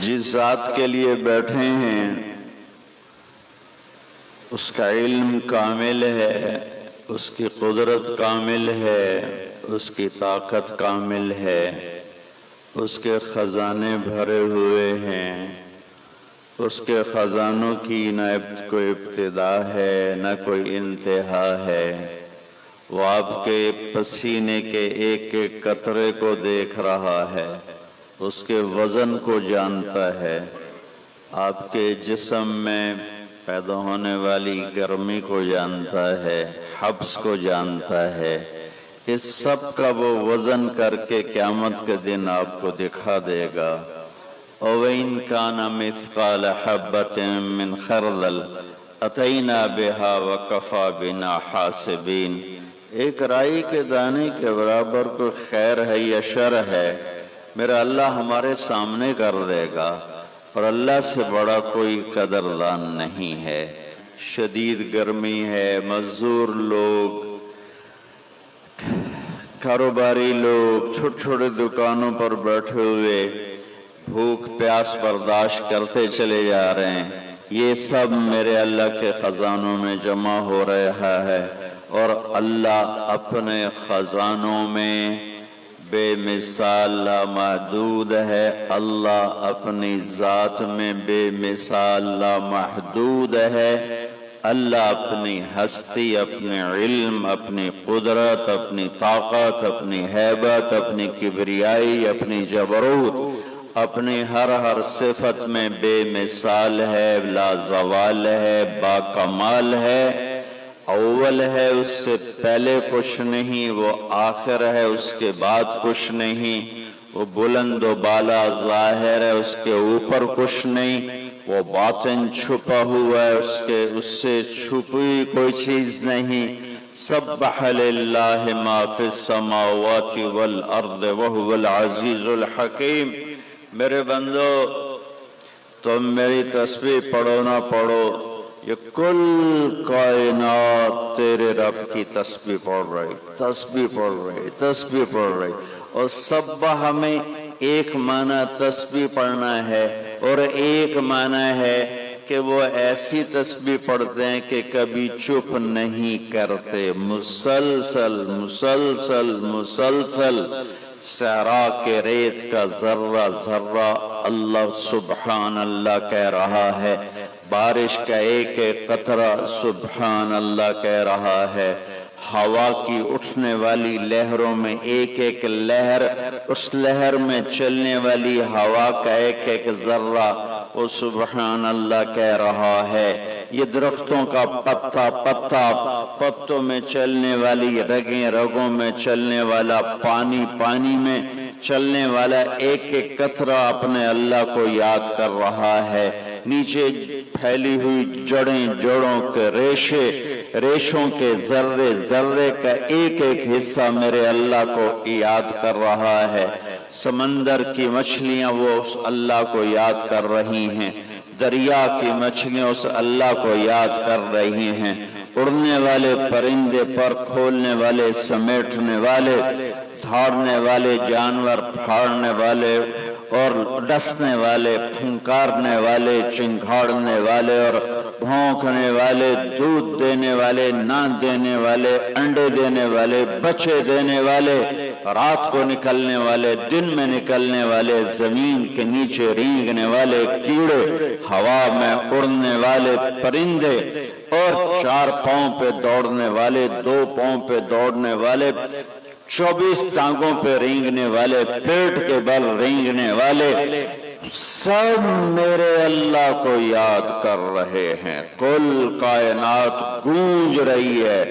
جس ذات کے لیے بیٹھے ہیں اس کا علم کامل ہے، اس کی قدرت کامل ہے، اس کی طاقت کامل ہے، اس کے خزانے بھرے ہوئے ہیں، اس کے خزانوں کی نہ کوئی ابتدا ہے نہ کوئی انتہا ہے۔ وہ آپ کے پسینے کے ایک ایک قطرے کو دیکھ رہا ہے، اس کے وزن کو جانتا ہے، آپ کے جسم میں پیدا ہونے والی گرمی کو جانتا ہے، حبس کو جانتا ہے۔ اس سب کا وہ وزن کر کے قیامت کے دن آپ کو دکھا دے گا۔ وَإِن كَانَ مِثْقَالَ حَبَّةٍ مِّنْ خَرْدَلٍ أَتَيْنَا بِهَا وَكَفَى بِنَا حَاسِبِينَ۔ ایک رائی کے دانے کے برابر کوئی خیر ہے یا شر ہے، میرا اللہ ہمارے سامنے کر دے گا، اور اللہ سے بڑا کوئی قدردان نہیں ہے۔ شدید گرمی ہے، مزدور لوگ، کاروباری لوگ چھوٹے چھوٹے دکانوں پر بیٹھے ہوئے بھوک پیاس برداشت کرتے چلے جا رہے ہیں، یہ سب میرے اللہ کے خزانوں میں جمع ہو رہا ہے، اور اللہ اپنے خزانوں میں بے مثال لامحدود ہے۔ اللہ اپنی ذات میں بے مثال لامحدود ہے۔ اللہ اپنی ہستی، اپنے علم، اپنی قدرت، اپنی طاقت، اپنی ہیبت، اپنی کبریائی، اپنی جبروت، اپنی ہر صفت میں بے مثال ہے، لازوال ہے، باکمال ہے، اول ہے، اس سے پہلے کچھ نہیں، وہ آخر ہے، اس کے بعد کچھ نہیں، وہ بلند و بالا ظاہر ہے، اس کے اوپر کچھ نہیں، وہ باطن چھپا ہوا ہے، اس سے چھپی کوئی چیز نہیں۔ سبح للہ ما فی السماوات والارض وہو العزیز الحکیم۔ میرے بندو، تم میری تسبیح پڑھو نہ پڑھو، یہ کل کائنات تیرے رب کی تسبیح پڑھ رہی، تسبیح پڑھ رہی، تسبیح پڑھ رہی۔ اور سبح میں ایک معنی تسبیح پڑھنا ہے، اور ایک معنی ہے کہ وہ ایسی تسبیح پڑھتے ہیں کہ کبھی چپ نہیں کرتے، مسلسل مسلسل مسلسل۔ صحرا کے ریت کا ذرہ ذرہ اللہ سبحان اللہ کہہ رہا ہے، بارش کا ایک ایک قطرہ سبحان اللہ کہہ رہا ہے، ہوا کی اٹھنے والی لہروں میں ایک ایک لہر، اس لہر میں چلنے والی ہوا کا ایک ایک ذرہ وہ سبحان اللہ کہہ رہا ہے۔ یہ درختوں کا پتا پتا، پتوں میں چلنے والی رگیں، رگوں میں چلنے والا پانی، پانی میں چلنے والا ایک ایک قطرہ اپنے اللہ کو یاد کر رہا ہے۔ نیچے پھیلی ہوئی جڑیں، جڑوں کے ریشے، ریشوں کے ذرے ذرے کا ایک ایک حصہ میرے اللہ کو یاد کر رہا ہے۔ سمندر کی مچھلیاں وہ اس اللہ کو یاد کر رہی ہیں، دریا کی مچھلیاں اس اللہ کو یاد کر رہی ہیں، اڑنے والے پرندے، پر کھولنے والے، سمیٹنے والے، دھاڑنے والے جانور، پھاڑنے والے اور ڈسنے والے، پھنکارنے والے، چنگھاڑنے والے اور بھونکنے والے، دودھ دینے والے، نہ دینے والے، انڈے دینے والے، بچے دینے والے، رات کو نکلنے والے، دن میں نکلنے والے، زمین کے نیچے رینگنے والے کیڑے، ہوا میں اڑنے والے پرندے، اور 4 پاؤں پہ دوڑنے والے، 2 پاؤں پہ دوڑنے والے، 24 ٹانگوں پہ رینگنے والے، پیٹ کے بل رینگنے والے، سب میرے اللہ کو یاد کر رہے ہیں۔ کل کائنات گونج رہی ہے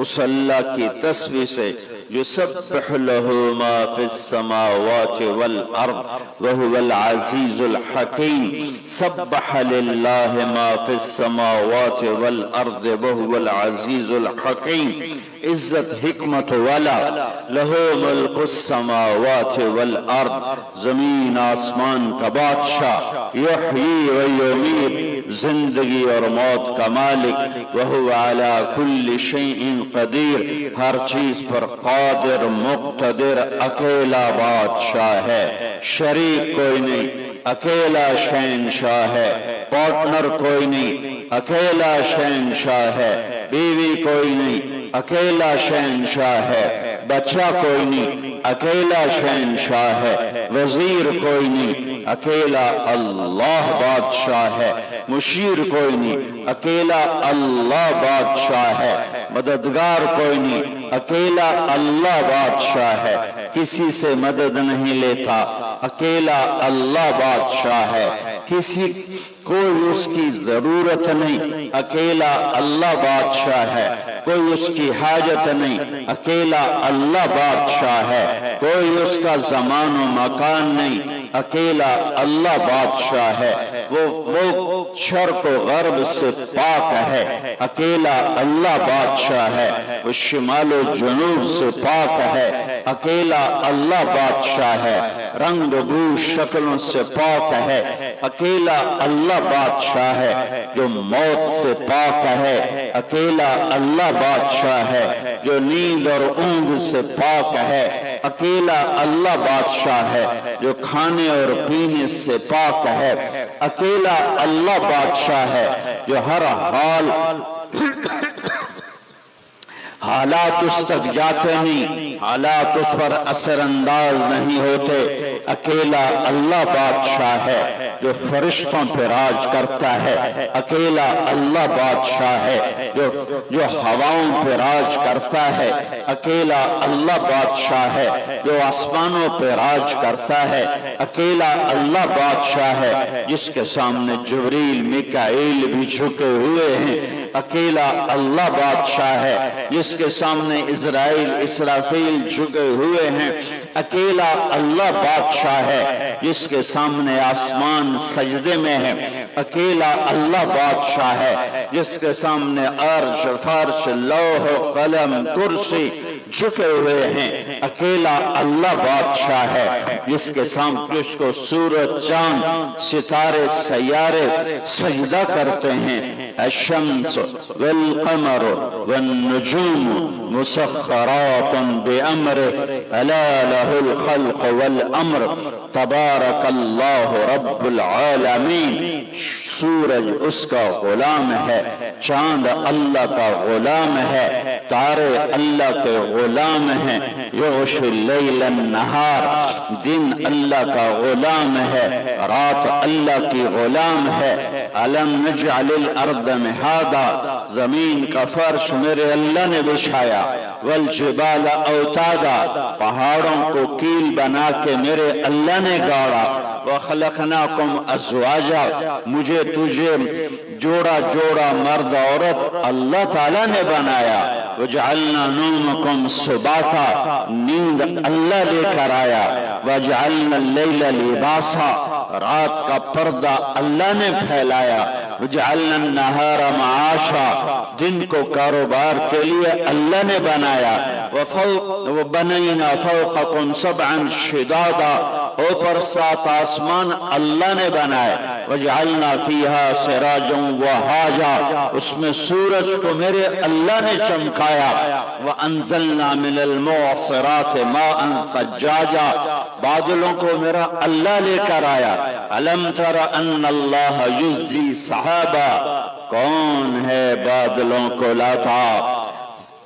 اس اللہ کی تسبیح سے۔ یسبح لہ ما فی السماوات والارض وہو العزیز الحکیم۔ سبح للہ ما فی السماوات والارض وہو العزیز الحکیم۔ عزت حکمت والا، لہو ملک السماوات والارض، زمین آسمان کا بادشاہ، یحیی و یمیت، زندگی اور موت کا مالک، وہو علی کل شیء قدیر، ہر چیز پر قادر، مقتدر، اکیلا بادشاہ ہے، شریک کوئی نہیں۔ اکیلا شہنشاہ ہے، پارٹنر کوئی نہیں، اکیلا شہنشاہ ہے، بیوی کوئی نہیں، اکیلا شہنشاہ ہے، بچہ کوئی نہیں، اکیلا شہنشاہ ہے، وزیر کوئی نہیں، اکیلا اللہ بادشاہ ہے، مشیر کوئی نہیں، اکیلا اللہ بادشاہ ہے، مددگار کوئی نہیں، اکیلا اللہ بادشاہ ہے، کسی سے مدد نہیں لیتا، اکیلا اللہ بادشاہ ہے، کسی کوئی اس کی ضرورت نہیں، اکیلا اللہ بادشاہ ہے، کوئی اس کی حاجت نہیں، اکیلا اللہ بادشاہ ہے، کوئی اس کا زمان و مکان نہیں، اکیلا اللہ بادشاہ ہے، وہ شرق و غرب سے پاک ہے، اکیلا اللہ بادشاہ ہے، وہ شمال و جنوب سے پاک ہے، اکیلا اللہ بادشاہ ہے، رنگ بو شکلوں سے پاک ہے، اکیلا اللہ بادشاہ ہے، جو موت سے پاک ہے، اکیلا اللہ بادشاہ ہے، جو نیند اور اونگ سے پاک ہے، اکیلا اللہ بادشاہ ہے، جو کھانے اور پینے سے پاک ہے، اکیلا اللہ بادشاہ ہے، جو ہر حالات اس تک جاتے نہیں، حالات اس پر اثر انداز نہیں ہوتے، اکیلا اللہ بادشاہ ہے، جو فرشتوں پہ راج کرتا ہے، اکیلا اللہ بادشاہ ہے، جو ہواؤں پہ راج کرتا ہے، اکیلا اللہ بادشاہ ہے، جو آسمانوں پہ راج کرتا ہے، اکیلا اللہ بادشاہ ہے، جس کے سامنے جبریل میکائیل بھی جھکے ہوئے ہیں، اکیلا اللہ بادشاہ ہے، جس کے سامنے اسرائیل اسرافیل جھکے ہوئے ہیں، اکیلا اللہ بادشاہ ہے، جس کے سامنے آسمان سجدے میں ہے، اکیلا اللہ بادشاہ ہے، جس کے سامنے عرش فرش لوح قلم کرسی جھکے ہوئے ہیں، اکیلا اللہ بادشاہ ہے، جس کے سامنے جس کو سورج چاند ستارے سیارے سجدہ کرتے ہیں، الشمس والقمر والنجوم مسخرات بأمره ألا له الخلق والأمر تبارك الله رب العالمین۔ سورج اس کا غلام ہے، چاند اللہ کا غلام ہے، تارے اللہ کے غلام ہیں، یغشی اللیل النہار، دن اللہ کا غلام ہے، رات اللہ کی غلام ہے، الم نجعل الارض مہادا، زمین کا فرش میرے اللہ نے بچھایا، والجبال اوتادا، پہاڑوں کو کیل بنا کے میرے اللہ نے گاڑا، وخلقناکم ازواجا، مجھے تجھے جوڑا جوڑا مرد عورت اللہ تعالیٰ نے بنایا، وجعلنا نومکم سباتا، نیند اللہ لے کر آیا، وجعلنا اللیل لباسا، رات کا پردہ اللہ نے پھیلایا، وجعلنا النہار معاشا، دن کو کاروبار کے لیے اللہ نے بنایا، وبنینا فوقکم سبعا شدادا، اوپر 7 آسمان اللہ نے بنائے، وجعلنا فیہا سراجا وہاجا، اس میں سورج کو میرے اللہ نے چمکایا، وانزلنا من المعصرات ماء ثجاجا، بادلوں کو میرا اللہ لے کر آیا، الم تر ان اللہ یزجی سحابا، کون ہے بادلوں کو لاتا،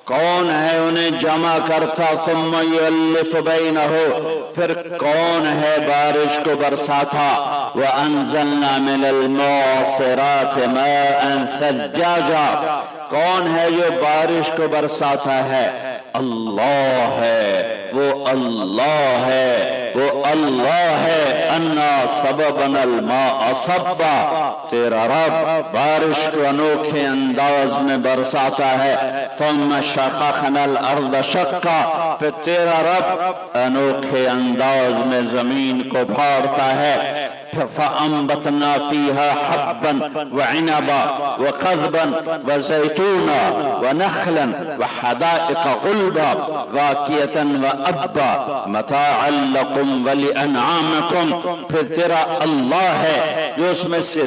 کون ہے انہیں جمع کرتا، ثم یؤلف بینہ، پھر کون ہے بارش کو برساتا، وانزلنا من المعصرات ماء ثجاجا، کون ہے جو بارش کو برساتا ہے، اللہ ہے، وہ اللہ ہے، وہ اللہ ہے، انا سببنا الماء صبا، تیرا رب بارش کو انوکھے انداز میں برساتا ہے، ثم شققنا الارض شقا، پھر تیرا رب انوکھے انداز میں زمین کو پھاڑتا ہے، فَأَنبَتْنَا فِيهَا حَبًّا وَعِنَبًا وَقَضْبًا وَزَيْتُونًا وَنَخْلًا وَحَدَائِقَ غُلْبًا وَاكِيَةً وَأَبًّا مَتَاعًا لَكُمْ وَلِأَنْعَامِكُمْ، پھر تیرا اللہ ہے جو اس میں سے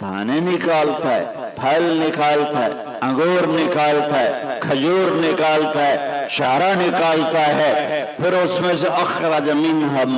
دانے نکالتا ہے، پھل نکالتا ہے، انگور نکالتا ہے، کھجور نکالتا ہے، چارہ نکالتا ہے، پھر اس میں سے اخرج منها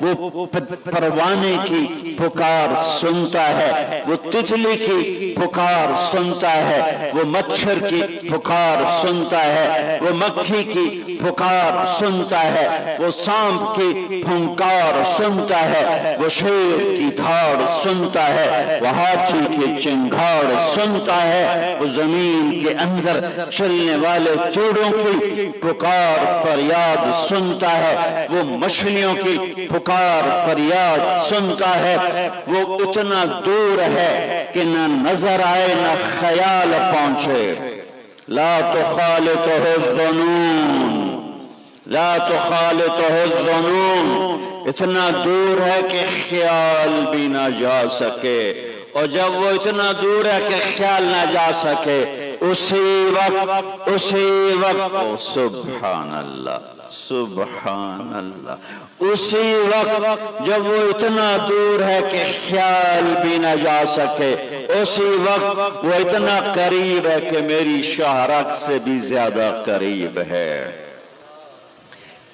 وہ پروانے کی پکار سنتا ہے، وہ تتلی کی پکار سنتا ہے، وہ مچھر کی پکار سنتا ہے، وہ مکھی کی پکار سنتا ہے، وہ سانپ کی پھنکار سنتا ہے، وہ شیر کی دھاڑ سنتا ہے، وہ ہاتھی کی چنگھاڑ سنتا ہے، وہ زمین کے اندر چلنے والے کیڑوں کی پکار فریاد سنتا ہے، وہ مچھلیوں کی پکار فریاد سنتا ہے، وہ اتنا دور ہے کہ نہ نظر آئے نہ خیال پہنچے۔ لا تخالطہ الظنون، لا تخالطہ الظنون، اتنا دور ہے کہ خیال بھی نہ جا سکے، اور جب وہ اتنا دور ہے کہ خیال نہ جا سکے، اسی وقت سبحان اللہ سبحان اللہ، اسی وقت جب وہ اتنا دور ہے کہ خیال بھی نہ جا سکے، اسی وقت وہ اتنا قریب ہے کہ میری شاہرگ سے بھی زیادہ قریب ہے،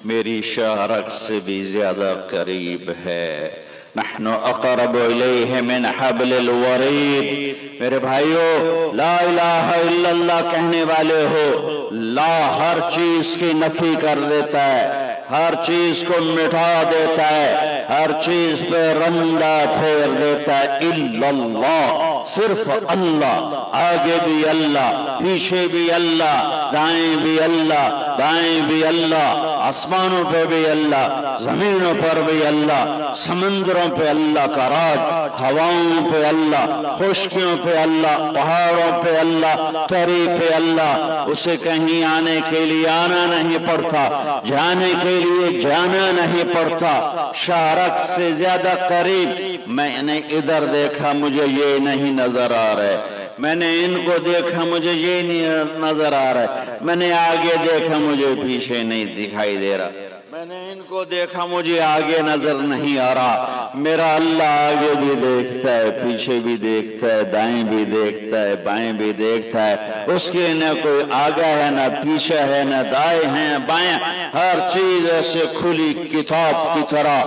میری شاہرگ سے بھی زیادہ قریب ہے۔ نحن اقرب الیہ من حبل الورید۔ میرے بھائیو، لا الہ الا اللہ کہنے والے ہو، لا ہر چیز کی نفی کر دیتا ہے، ہر چیز کو مٹا دیتا ہے، ہر چیز پہ رندہ پھیر دیتا ہے، الا اللہ، صرف اللہ، آگے بھی اللہ، پیچھے بھی اللہ، دائیں بھی اللہ، بائیں بھی اللہ، آسمانوں پہ بھی اللہ، زمینوں پر بھی اللہ، سمندروں پہ اللہ کا راج، ہواؤں پہ اللہ، خشکیوں پہ اللہ، پہاڑوں پہ اللہ، تری پہ اللہ۔ اسے کہیں آنے کے لیے آنا نہیں پڑتا، جانے کے لیے جانا نہیں پڑتا، شاہرگ سے زیادہ قریب۔ میں نے ادھر دیکھا مجھے یہ نہیں نظر آ رہے، میں نے ان کو دیکھا مجھے یہ نہیں نظر آ رہا ہے، میں نے آگے دیکھا مجھے پیچھے نہیں دکھائی دے رہا، میں نے ان کو دیکھا مجھے آگے نظر نہیں آ رہا۔ میرا اللہ آگے بھی دیکھتا ہے، پیچھے بھی دیکھتا ہے، دائیں بھی دیکھتا ہے، بائیں بھی دیکھتا ہے، اس کے نہ کوئی آگے ہے نہ پیچھے ہے، نہ دائیں ہیں بائیں، ہر چیز ایسے کھلی کتاب کی طرح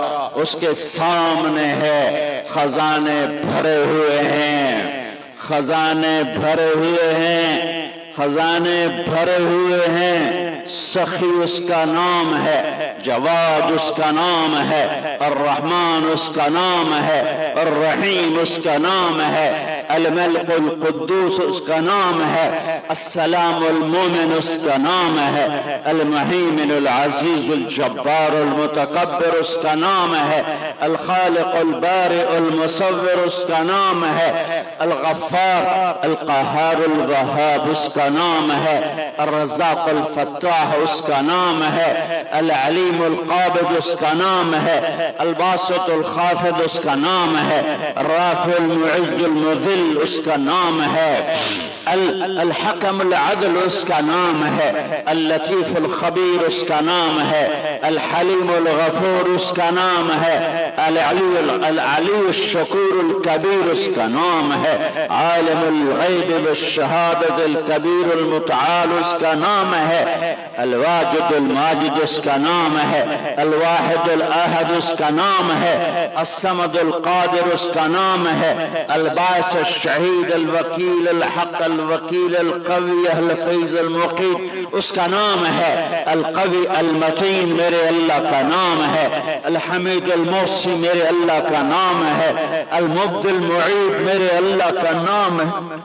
اس کے سامنے ہے۔ خزانے بھرے ہوئے ہیں، خزانے بھرے ہوئے ہیں، خزانے بھرے ہوئے ہیں۔ سخی اس کا نام ہے، جواد اس کا نام ہے، الرحمن اس کا نام ہے، الرحیم اس کا نام ہے، الملک القدوس اس کا نام ہے، السلام المومن اس کا نام ہے، المہیمن العزیز الجبار المتکبر اس کا نام ہے، الخالق البارئ المصور اس کا نام ہے، الغفار القہار الوہاب اس کا نام ہے، الرزاق الفتاح اس کا نام ہے، العلیم القابض اس کا نام ہے، الباسط الخافض اس کا نام ہے، الرافع المعز المذل اس کا نام ہے، الحکم العدل اس کا نام ہے، اللطیف الخبیر اس کا نام ہے، الحلیم الغفور اس کا نام ہے، العلی الشکور الکبیر اس کا نام ہے، عالم الغیب والشہادت الکبیر المتعال اس کا نام ہے، الواجد الماجد اس کا نام ہے، الواحد الاحد اس کا نام ہے، الصمد القادر اس کا نام ہے، الباعث الشہید الوکیل الحق الوکیل القوی الحفیظ المقیت اس کا نام ہے، القوی المتین میرے اللہ کا نام ہے، الحمید المحصی میرے اللہ کا نام ہے، المبدی المعید میرے اللہ کا نام ہے،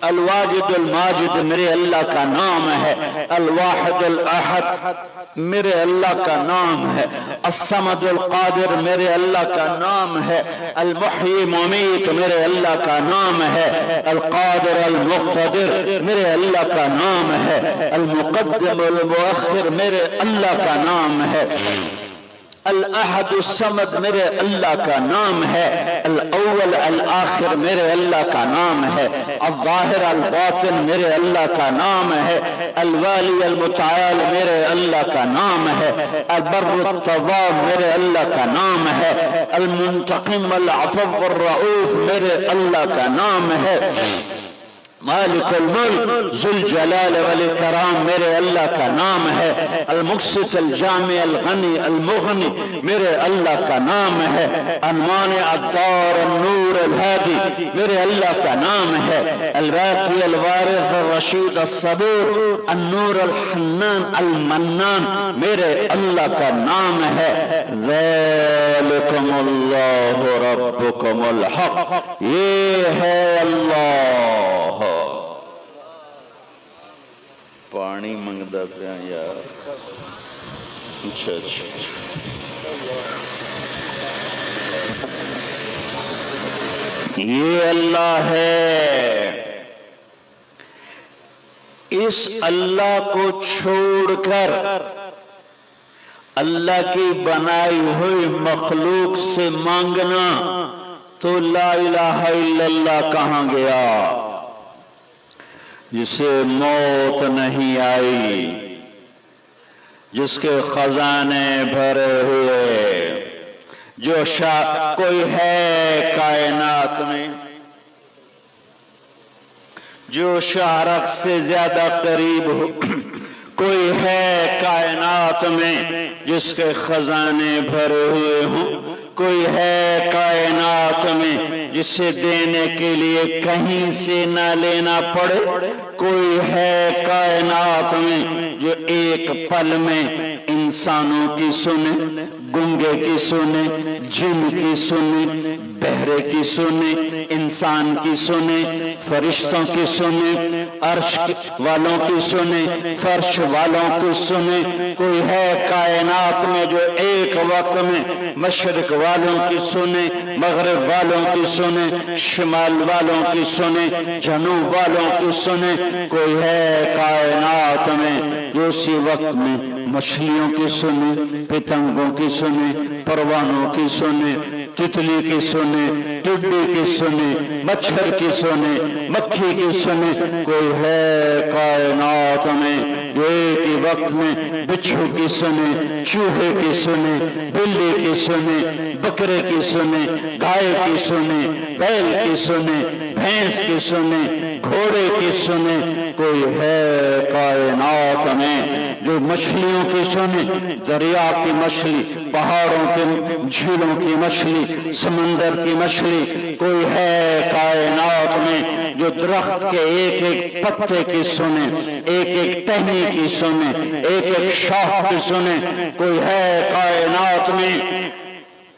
الواجد الماجد میرے اللہ کا نام ہے، الواحد الاحد میرے اللہ کا نام ہے، الصمد القادر میرے اللہ کا نام ہے، المحیی ممیت میرے اللہ کا نام ہے، القادر المقتدر میرے اللہ کا نام ہے، المقدم المؤخر میرے اللہ کا نام ہے، الاحد الصمد میرے اللہ کا نام ہے، الاول الآخر میرے اللہ کا نام ہے، الظاہر الباطن میرے اللہ کا نام ہے، الوالی المتعال میرے اللہ کا نام ہے، البر التواب میرے اللہ کا نام ہے، المنتقم العفو الرؤوف میرے اللہ کا نام ہے، مالک الملک ذوالجلال والاکرام میرے اللہ کا نام ہے، المقسط الجامع الغنی المغنی میرے اللہ کا نام ہے، المانع الدار النور الہادی میرے اللہ کا نام ہے، الباقی الوارث الرشید الصبور النور الحنان المنان میرے اللہ کا نام ہے۔ ذالکم اللہ ربکم الحق، یہ ہے اللہ۔ پانی منگدا پیا یار، اچھا اچھا یہ اللہ ہے۔ اس اللہ کو چھوڑ کر اللہ کی بنائی ہوئی مخلوق سے مانگنا تو لا الہ الا اللہ کہاں گیا؟ جسے موت نہیں آئی، جس کے خزانے بھرے ہوئے، جو کوئی ہے کائنات میں جو شارق سے زیادہ قریب ہو، کوئی ہے کائنات میں جس کے خزانے بھرے ہوئے ہوں، کوئی ہے کائنات میں جسے دینے کے لیے کہیں سے نہ لینا پڑے، کوئی ہے کائنات میں جو ایک پل میں انسانوں کی سنے، گنگے کی سنے، جن کی سنے، بہرے کی سنے، انسان کی سنے، فرشتوں کی سنے، عرش والوں کی سنے، فرش والوں کی سنے۔ کوئی ہے کائنات میں جو ایک وقت میں مشرق والوں کی سنے، مغرب والوں کی سنے، شمال والوں کی سنے، جنوب والوں کی سنے۔ کوئی ہے کائنات میں جو اسی وقت میں مچھلیوں کی سنے، پتنگوں کی سنے، پروانوں کی سنے، تتلی کی سنے، ٹڈی کی سنے، مچھر کی سنے، مکھی کی سنے۔ کوئی ہے کائنات میں جو ایک ہی وقت میں بچھو کی سنے، چوہے کی سنے، بلی کی سنے، بکرے کی سنے، گائے کی سنے، بیل کی سنے، بھینس کی سنے، گھوڑے کی سنے۔ کوئی ہے کائنات میں جو مچھلیوں کی سنے، دریا کی مچھلی، پہاڑوں کی جھیلوں کی مچھلی، سمندر کی مچھلی۔ کوئی ہے کائنات میں جو درخت کے ایک ایک پتے کی سنے، ایک ایک ٹہنی کی سنے، ایک ایک شاخ کی سنے۔ کوئی ہے کائنات میں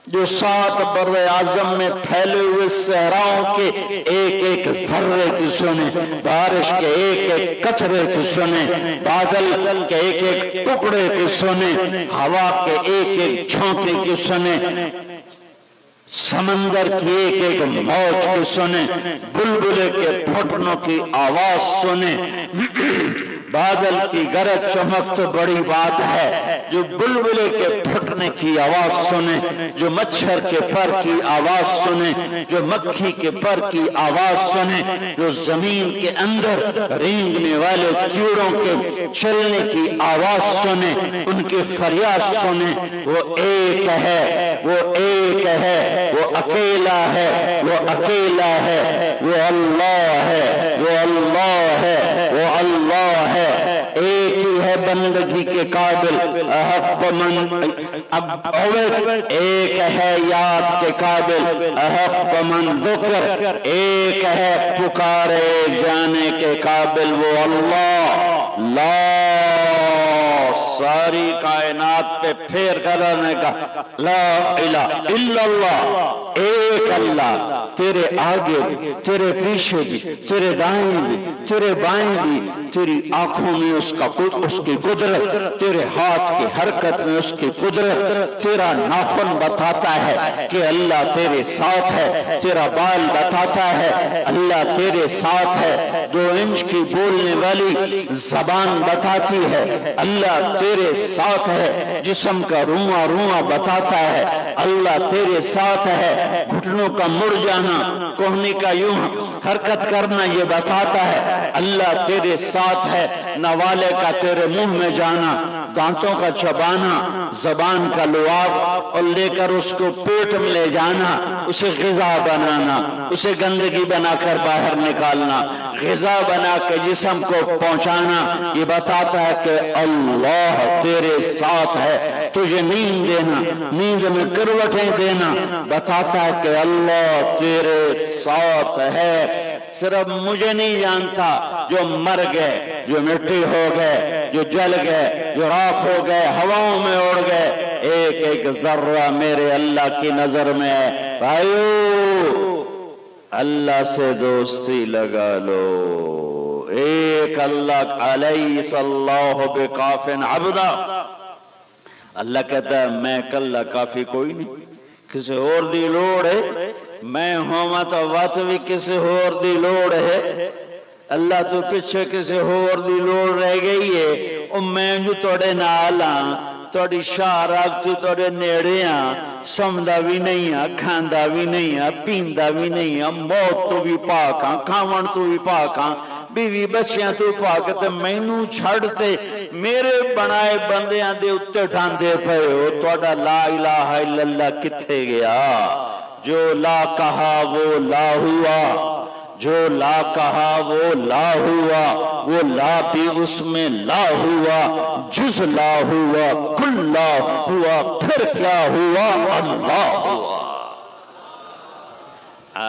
جو 7 بر اعظم میں پھیلے ہوئے صحراؤں کے ایک ایک ذرے کی سنے، بارش کے ایک ایک قطرے کی سنے، بادل کے ایک ایک ٹکڑے کی سنے، ہوا کے ایک ایک جھونکے کی سنے، سمندر کی ایک ایک موج کی سنے، بلبلے کے پھٹنوں کی آواز سنے۔ بادل کی گرج چمک تو بڑی بات ہے، جو بلبلے کے پھٹنے کی آواز سنے، جو مچھر کے پر کی آواز سنے، جو مکھی کے پر کی آواز سنے، جو زمین کے اندر رینگنے والے کیڑوں کے چلنے کی آواز سنے، ان کی فریاد سنے۔ وہ ایک ہے، وہ ایک ہے، وہ اکیلا ہے، وہ اکیلا ہے، وہ اللہ ہے، وہ اللہ ہے، وہ اللہ ہے۔ ایک ہی ہے بندگی کے قابل، احق من عبد، ایک ہے یاد کے قابل، احق من ذکر، ایک ہے پکارے جانے کے قابل، وہ اللہ۔ لا ساری کائنات پہ پھیر کرنے کا لا الہ الا اللہ، ایک اللہ، تیرے آگے بھی، تیرے پیچھے بھی، تیرے دائیں بھی، تیرے بائیں بھی، تیری آنکھوں میں اس کی قدرت، تیرے ہاتھ کی حرکت میں اس کی قدرت، تیرا ناخن بتاتا ہے کہ اللہ تیرے ساتھ ہے، تیرا بال بتاتا ہے اللہ تیرے ساتھ ہے، 2 انچ کی بولنے والی زبان بتاتی ہے اللہ تیرے ساتھ ہے، جسم کا رواں رواں بتاتا ہے اللہ تیرے ساتھ ہے، گھٹنوں کا مڑ جانا، کوہنی کا یوں حرکت کرنا یہ بتاتا ہے اللہ تیرے ساتھ ہے، نوالے کا تیرے منہ میں جانا، دانتوں کا چبانا، زبان کا لعاب، اور لے کر اس کو پیٹ میں لے جانا، اسے غذا بنانا، اسے گندگی بنا کر باہر نکالنا، غذا بنا کے جسم کو پہنچانا، یہ بتاتا ہے کہ اللہ تیرے ساتھ ہے۔ تجھے نیند دینا، نیند میں کروٹیں دینا، بتاتا ہے کہ اللہ تیرے ساتھ ہے۔ صرف مجھے نہیں جانتا، جو مر گئے، جو مٹی ہو گئے، جو جل گئے، جو راکھ ہو گئے، ہواؤں میں اڑ گئے، ایک ایک ذرہ میرے اللہ کی نظر میں ہے۔ بھائیو، اللہ سے دوستی لگا لو۔ ایک اللہ، الیس اللہ بکاف عبدا۔ اللہ کہتا ہے میں کلا کافی کوئی نہیں، کسی اور دی لوڑ ہے، میں ہوں تو وقت بھی کسی اور دی لوڑ ہے۔ اللہ تو پیچھے کسی اور دی لوڑ رہ گئی ہے، اور میں جو توڑے نال ہاں، توڑی شارک تو توڑے نیڑے ہاں، سمدہ بھی نہیں ہاں، کھاندہ بھی نہیں ہاں، پیندہ بھی نہیں ہاں، موت تو بھی پاک ہاں، کھاون تو بھی پاک ہاں، بیوی بچیاں تو پاک تے مینوں چھڑتے میرے بنائے بندیاں دے اتے ڈھاندے پئے ہو، توڑا لا الہ الا اللہ کتھے گیا؟ جو لا کہا وہ لا ہوا، جو لا کہا وہ لا ہوا، وہ لا بھی اس میں لا ہوا، جز لا ہوا، کل لا ہوا، پھر کیا ہوا؟ اللہ ہوا۔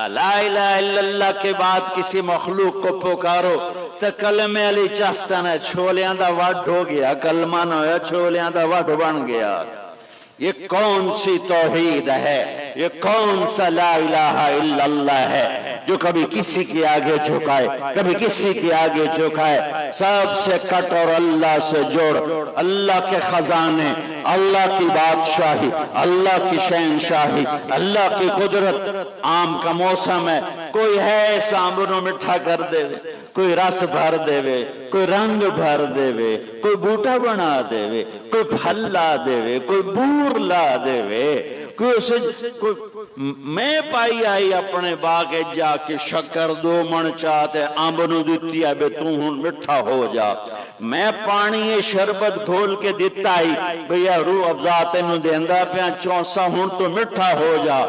لا الہ الا اللہ کے بعد کسی مخلوق کو پکارو تو کلمے علی چاستانا چھولیاں دا وڈ ہو گیا، کلمہ نہ ہویا چھولیاں دا وڈ بن گیا۔ یہ کون سی توحید ہے؟ یہ کون سا لا الہ الا اللہ ہے جو کبھی کسی کے آگے جھکائے، کبھی کسی کے آگے جھکائے؟ سب سے کٹ اور اللہ سے جوڑ، اللہ کے خزانے، اللہ کی بادشاہی، اللہ کی شہنشاہی، اللہ کی قدرت۔ آم کا موسم ہے، کوئی ہے سامبنوں مٹھا کر دے، کوئی رس بھر دے، کوئی رنگ بھر دے، کوئی بوٹا بنا دے، کوئی پھل لا دے، کوئی بور لا دے، کوئی اسے میں پائی آئی اپنے باغ جا کے شکر دو من چاہتے آمبنو دیتی ہے بے تو ہن مٹھا ہو جا، میں پانی شربت گھول کے دیتا ہی بھیا روح افزاتے نو دیندہ پیاں چونسا ہن تو مٹھا ہو جا۔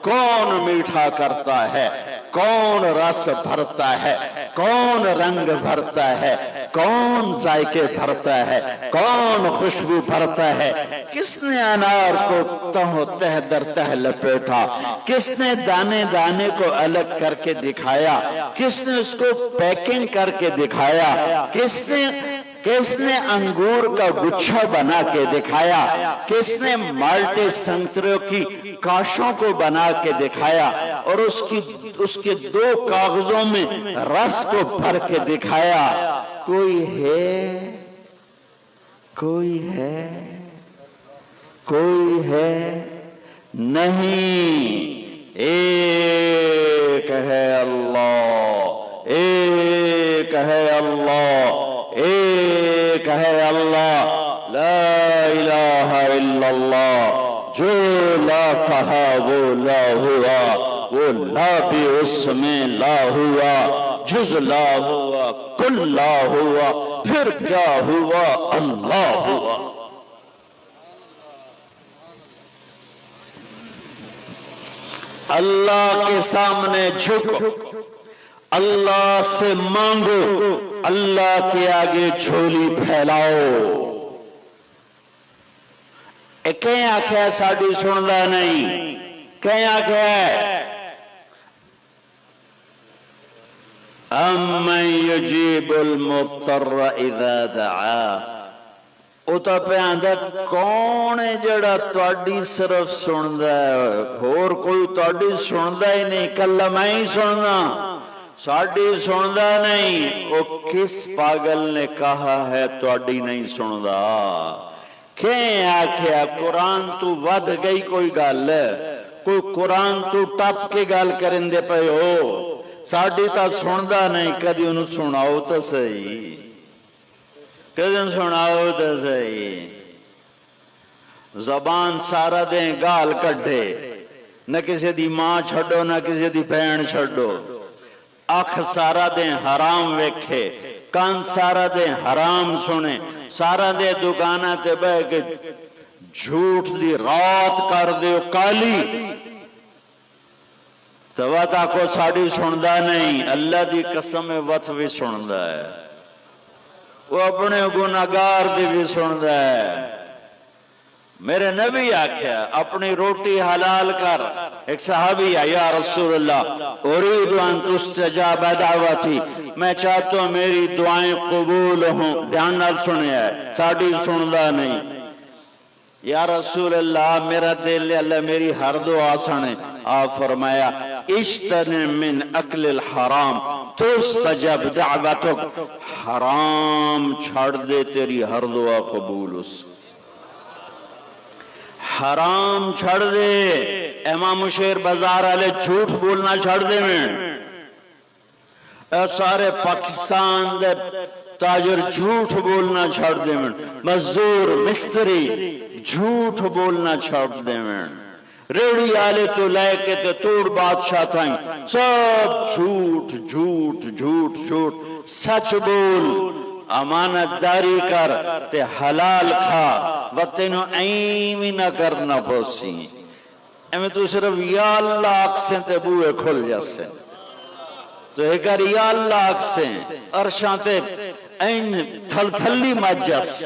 کون میٹھا کرتا ہے؟ کون رس بھرتا ہے؟ کون رنگ بھرتا ہے؟ کون ذائقے بھرتا ہے؟ کون خوشبو بھرتا ہے؟ کس نے انار کو تہ در تہ لپیٹا؟ کس نے دانے دانے کو الگ کر کے دکھایا؟ کس نے اس کو پیکنگ کر کے دکھایا؟ کس نے انگور کا گچھا بنا کے دکھایا؟ کس نے مالٹے سنتروں کی کاشوں کو بنا کے دکھایا اور اس کے دو کاغذوں میں رس کو بھر کے دکھایا؟ کوئی ہے؟ کوئی ہے؟ کوئی ہے؟ نہیں، ایک ہے اللہ، ایک ہے اللہ، ایک ہے اللہ، لا الہ الا اللہ۔ جو لا کہا وہ لا ہوا، وہ لا بھی اس میں لا ہوا، جز لا ہوا، کل لا ہوا، پھر کیا ہوا؟ اللہ ہوا۔ اللہ کے سامنے جھکو، اللہ سے مانگو، اللہ کے آگے جھولی پھیلاؤ۔ کہیں آکھیا ساڑی سندا نہیں، کہیں آکھیا امن یجیب المضطر اذا دعا۔ او تا پہ آندھا کون ہے جڑا تواڈی صرف سندا ہے، اور کوئی تواڈی سندا ہی نہیں، کلا میں ہی سننا، ساڑی سندا نہیں۔ او کس پاگل نے کہا ہے تواڈی نہیں سندا؟ کہیں آکھیا قرآن تو ود گئی کوئی گل، کوئی قرآن تو ٹپ کے گل کرندے پئے ہو، ساڑی تا سندا نہیں، کدی انہوں سناؤ تو صحیح، کدی سناؤ تو صحیح۔ زبان سارا دیں گال کڈھے، نہ کسی دی ماں چھڑو نہ کسی دی بہن چھڑو، اکھ سارا دیں حرام ویکھے، کان سارا دے حرام سنے، سارا دے دکانہ تے بے کے جھوٹ دی رات کر دیو کالی، تو وطا کو ساڑی سندا نہیں، اللہ دی قسم وط بھی سندا ہے، وہ اپنے گناہگار دی بھی سندا ہے۔ میرے نبی آکھیا اپنی روٹی حلال کر، ایک صحابی ہے، یا رسول اللہ اريد ان تستجاب دعوتی، میں چاہتا ہوں میری دعائیں قبول ہوں، دھیان نال سنے ہے، ساڑی سندا نہیں۔ یا رسول اللہ میرا دل اللہ میری ہر دعا سنے، آپ فرمایا اجتنب من اکل الحرام تستجب دعوتک، حرام چھڑ دے تیری ہر دعا قبول اس، حرام چھڑ دے۔ امام شیر بازار والے جھوٹ بولنا چھڑ دے میں، اے سارے پاکستان دے تاجر جھوٹ بولنا چھڑ دے میں، مزدور مستری جھوٹ بولنا چھڑ دے میں، ریڑی آلے تو لے کے تے توڑ بادشاہ تھائیں، سب جھوٹ جھوٹ جھوٹ جھوٹ، سچ بول، امانت داری کر تے حلال کھا، وطنو ایمی نہ کرنا پوسی، ایمی تو صرف یا اللہ اکسیں تے بوئے کھل جاسیں، تو ایکر یا اللہ اکسیں ارشاں تے این تھل تھلی مجس،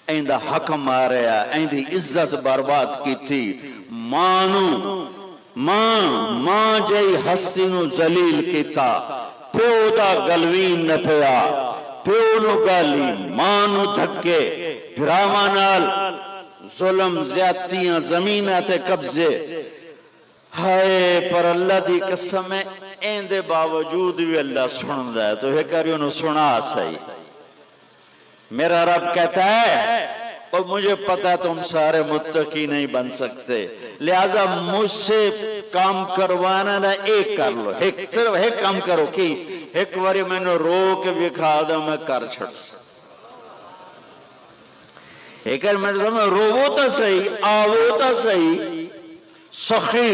این دا حق ماریا، این دی عزت برباد کی تھی، ماں جائی ہستی نو ذلیل کیتا، پیو دا گلوین نہ پیا، پیو نو گالی، ماں نو دھکے، بھرامانال ظلم زیادتیاں زمینات قبضے، ہائے پر اللہ دی قسم ہے این دے باوجود بھی اللہ سن دا ہے، تو یہ کریوں نو سنا سہی۔ میرا رب کہتا ہے اور مجھے پتا تم سارے متقی نہیں بن سکتے، لہذا مجھ سے کام کروانا نہ ایک کر لو، صرف ایک کام کرو کہ ایک واری میں نے رو کے بکھا دو میں کر چھڑ سکتا، ایک واری میں نے روو تا صحیح، آوو تا صحیح، سخی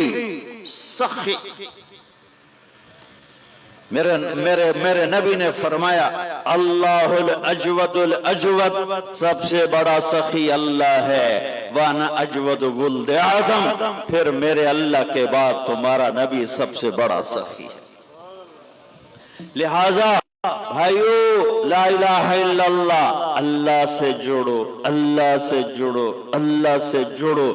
میرے نبی نے فرمایا اللہ الاجود الاجود، سب سے بڑا سخی اللہ ہے، وانا اجود ولد آدم، پھر میرے اللہ کے بعد تمہارا نبی سب سے بڑا سخی ہے۔ لہذا بھائیو لا الہ الا اللہ، اللہ سے جڑو، اللہ سے جڑو، اللہ سے جڑو۔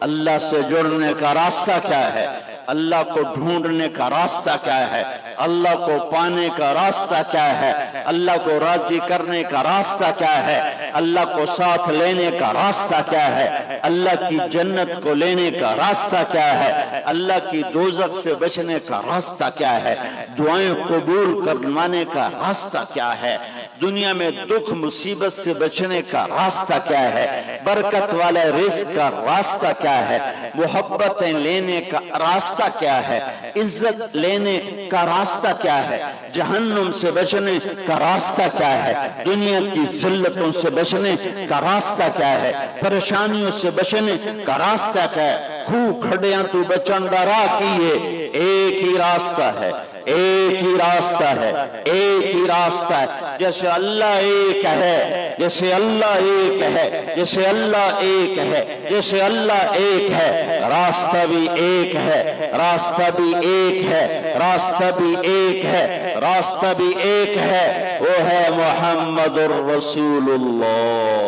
اللہ سے جڑنے کا راستہ کیا ہے؟ اللہ کو ڈھونڈنے کا راستہ کیا ہے؟ اللہ کو پانے کا راستہ کیا ہے؟ اللہ کو راضی کرنے کا راستہ کیا ہے؟ اللہ کو ساتھ لینے کا راستہ کیا ہے؟ اللہ کی جنت کو لینے کا راستہ کیا ہے؟ اللہ کی دوزخ سے بچنے کا راستہ کیا ہے؟ دعائیں قبول کروانے کا راستہ کیا ہے؟ دنیا میں دکھ مصیبت سے بچنے کا راستہ کیا ہے؟ برکت والے رزق کا راستہ کیا ہے؟ محبتیں لینے کا راستہ کیا ہے؟ عزت لینے کا راستہ کیا ہے؟ جہنم سے بچنے کا راستہ کیا ہے؟ دنیا کی ذلتوں سے بچنے کا راستہ کیا ہے؟ پریشانیوں سے بچنے کا راستہ کیا ہے؟ کھڑیاں تو بچن ڈرا کیے، ایک ہی راستہ ہے، ایک ہی راستہ ہے، ایک ہی راستہ ہے۔ جیسے اللہ ایک ہے، جیسے اللہ ایک ہے، جیسے اللہ ایک ہے، جیسے اللہ ایک ہے، راستہ بھی ایک ہے، راستہ بھی ایک ہے، راستہ بھی ایک ہے، راستہ بھی ایک ہے، وہ ہے محمد الرسول اللہ۔